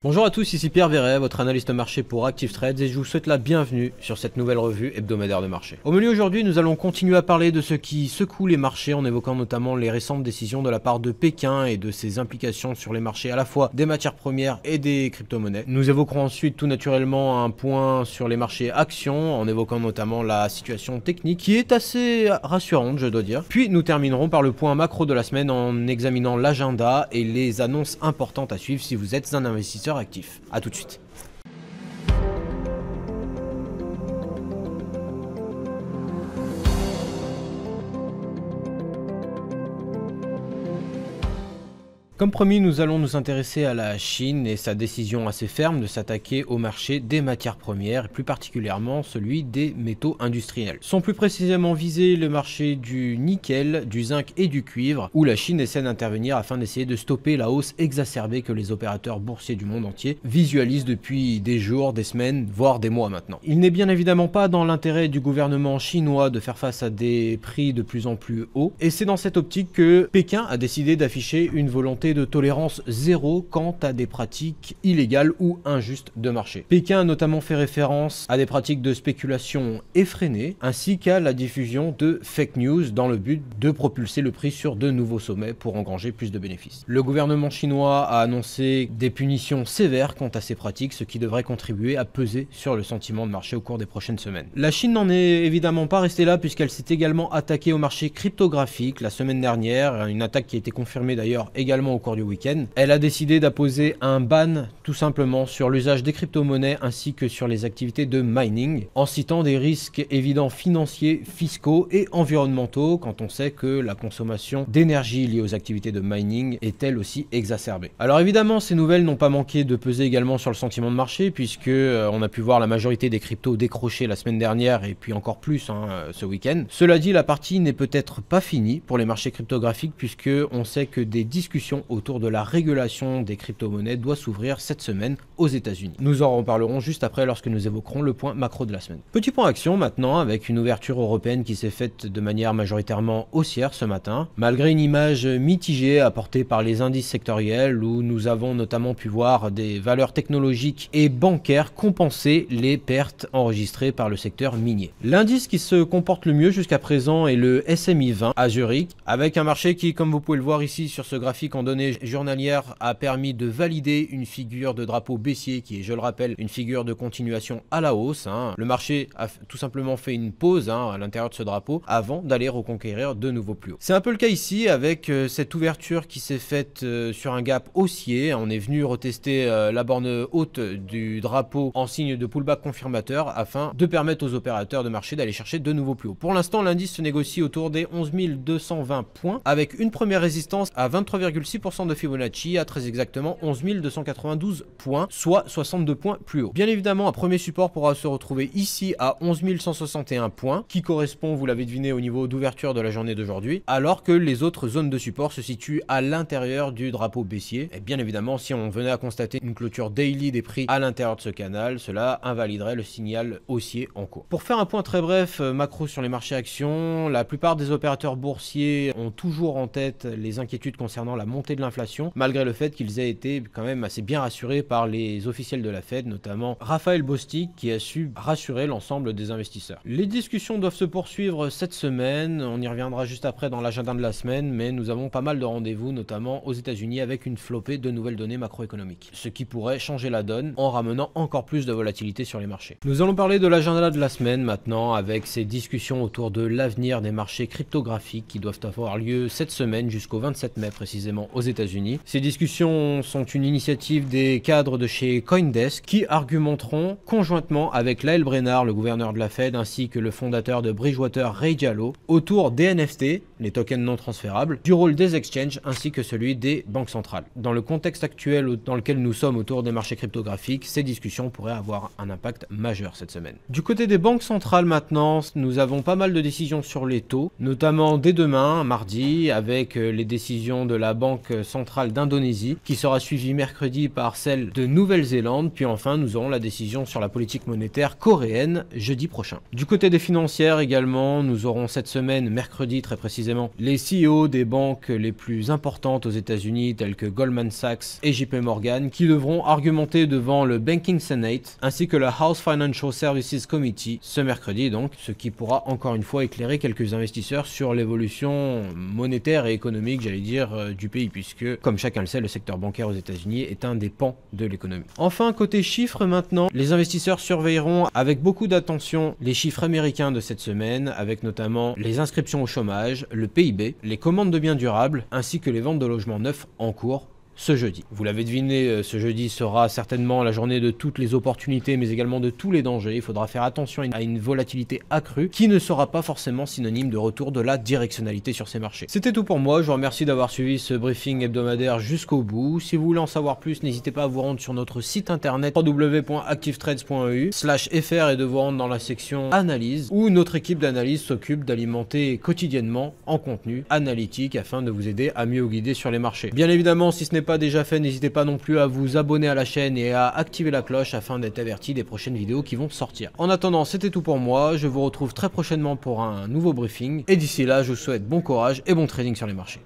Bonjour à tous, ici Pierre Verret, votre analyste marché pour Active Trades et je vous souhaite la bienvenue sur cette nouvelle revue hebdomadaire de marché. Au menu aujourd'hui, nous allons continuer à parler de ce qui secoue les marchés en évoquant notamment les récentes décisions de la part de Pékin et de ses implications sur les marchés à la fois des matières premières et des crypto-monnaies. Nous évoquerons ensuite tout naturellement un point sur les marchés actions en évoquant notamment la situation technique qui est assez rassurante, je dois dire. Puis nous terminerons par le point macro de la semaine en examinant l'agenda et les annonces importantes à suivre si vous êtes un investisseur actif. A tout de suite. Comme promis, nous allons nous intéresser à la Chine et sa décision assez ferme de s'attaquer au marché des matières premières, et plus particulièrement celui des métaux industriels. Sont plus précisément visés le marché du nickel, du zinc et du cuivre, où la Chine essaie d'intervenir afin d'essayer de stopper la hausse exacerbée que les opérateurs boursiers du monde entier visualisent depuis des jours, des semaines, voire des mois maintenant. Il n'est bien évidemment pas dans l'intérêt du gouvernement chinois de faire face à des prix de plus en plus hauts, et c'est dans cette optique que Pékin a décidé d'afficher une volonté de tolérance zéro quant à des pratiques illégales ou injustes de marché. Pékin a notamment fait référence à des pratiques de spéculation effrénées ainsi qu'à la diffusion de fake news dans le but de propulser le prix sur de nouveaux sommets pour engranger plus de bénéfices. Le gouvernement chinois a annoncé des punitions sévères quant à ces pratiques, ce qui devrait contribuer à peser sur le sentiment de marché au cours des prochaines semaines. La Chine n'en est évidemment pas restée là puisqu'elle s'est également attaquée au marché cryptographique la semaine dernière, une attaque qui a été confirmée d'ailleurs également au cours du week-end. Elle a décidé d'apposer un ban tout simplement sur l'usage des crypto-monnaies ainsi que sur les activités de mining, en citant des risques évidents financiers, fiscaux et environnementaux quand on sait que la consommation d'énergie liée aux activités de mining est elle aussi exacerbée. Alors évidemment, ces nouvelles n'ont pas manqué de peser également sur le sentiment de marché puisque on a pu voir la majorité des cryptos décrocher la semaine dernière et puis encore plus ce week-end. Cela dit, la partie n'est peut-être pas finie pour les marchés cryptographiques puisque on sait que des discussions autour de la régulation des crypto-monnaies doit s'ouvrir cette semaine aux États-Unis. Nous en reparlerons juste après lorsque nous évoquerons le point macro de la semaine. Petit point action maintenant avec une ouverture européenne qui s'est faite de manière majoritairement haussière ce matin, malgré une image mitigée apportée par les indices sectoriels où nous avons notamment pu voir des valeurs technologiques et bancaires compenser les pertes enregistrées par le secteur minier. L'indice qui se comporte le mieux jusqu'à présent est le SMI 20 à Zurich, avec un marché qui, comme vous pouvez le voir ici sur ce graphique en données journalière, a permis de valider une figure de drapeau baissier qui est, je le rappelle, une figure de continuation à la hausse. Le marché a tout simplement fait une pause à l'intérieur de ce drapeau avant d'aller reconquérir de nouveaux plus hauts. C'est un peu le cas ici avec cette ouverture qui s'est faite sur un gap haussier. On est venu retester la borne haute du drapeau en signe de pullback confirmateur afin de permettre aux opérateurs de marché d'aller chercher de nouveaux plus hauts. Pour l'instant, l'indice se négocie autour des 11 220 points avec une première résistance à 23,6% de Fibonacci à très exactement 11 292 points, soit 62 points plus haut. Bien évidemment, un premier support pourra se retrouver ici à 11 161 points, qui correspond, vous l'avez deviné, au niveau d'ouverture de la journée d'aujourd'hui, alors que les autres zones de support se situent à l'intérieur du drapeau baissier. Et bien évidemment, si on venait à constater une clôture daily des prix à l'intérieur de ce canal, cela invaliderait le signal haussier en cours. Pour faire un point très bref, macro sur les marchés actions, la plupart des opérateurs boursiers ont toujours en tête les inquiétudes concernant la montée de l'inflation, malgré le fait qu'ils aient été quand même assez bien rassurés par les officiels de la Fed, notamment Raphaël Bostic, qui a su rassurer l'ensemble des investisseurs. Les discussions doivent se poursuivre cette semaine, on y reviendra juste après dans l'agenda de la semaine, mais nous avons pas mal de rendez-vous, notamment aux États-Unis, avec une flopée de nouvelles données macroéconomiques, ce qui pourrait changer la donne en ramenant encore plus de volatilité sur les marchés. Nous allons parler de l'agenda de la semaine maintenant, avec ces discussions autour de l'avenir des marchés cryptographiques qui doivent avoir lieu cette semaine jusqu'au 27 mai précisément aux États-Unis. Ces discussions sont une initiative des cadres de chez CoinDesk qui argumenteront conjointement avec Lael Brainard, le gouverneur de la Fed, ainsi que le fondateur de Bridgewater, Ray Dalio, autour des NFT, les tokens non transférables, du rôle des exchanges ainsi que celui des banques centrales. Dans le contexte actuel dans lequel nous sommes autour des marchés cryptographiques, ces discussions pourraient avoir un impact majeur cette semaine. Du côté des banques centrales maintenant, nous avons pas mal de décisions sur les taux, notamment dès demain, mardi, avec les décisions de la Banque centrale d'Indonésie, qui sera suivie mercredi par celle de Nouvelle-Zélande, puis enfin nous aurons la décision sur la politique monétaire coréenne jeudi prochain. Du côté des financières également, nous aurons cette semaine, mercredi très précisément, précisément. Les CEO des banques les plus importantes aux États-Unis telles que Goldman Sachs et JP Morgan qui devront argumenter devant le Banking Senate ainsi que le House Financial Services Committee ce mercredi donc, ce qui pourra encore une fois éclairer quelques investisseurs sur l'évolution monétaire et économique, j'allais dire, du pays puisque, comme chacun le sait, le secteur bancaire aux États-Unis est un des pans de l'économie. Enfin, côté chiffres maintenant, les investisseurs surveilleront avec beaucoup d'attention les chiffres américains de cette semaine, avec notamment les inscriptions au chômage, le PIB, les commandes de biens durables, ainsi que les ventes de logements neufs en cours ce jeudi. Vous l'avez deviné, ce jeudi sera certainement la journée de toutes les opportunités, mais également de tous les dangers. Il faudra faire attention à une volatilité accrue qui ne sera pas forcément synonyme de retour de la directionnalité sur ces marchés. C'était tout pour moi, je vous remercie d'avoir suivi ce briefing hebdomadaire jusqu'au bout. Si vous voulez en savoir plus, n'hésitez pas à vous rendre sur notre site internet www.activetrades.eu/fr et de vous rendre dans la section analyse, où notre équipe d'analyse s'occupe d'alimenter quotidiennement en contenu analytique afin de vous aider à mieux vous guider sur les marchés. Bien évidemment, si ce n'est pas déjà fait, n'hésitez pas non plus à vous abonner à la chaîne et à activer la cloche afin d'être averti des prochaines vidéos qui vont sortir. En attendant, c'était tout pour moi, je vous retrouve très prochainement pour un nouveau briefing et d'ici là, je vous souhaite bon courage et bon trading sur les marchés.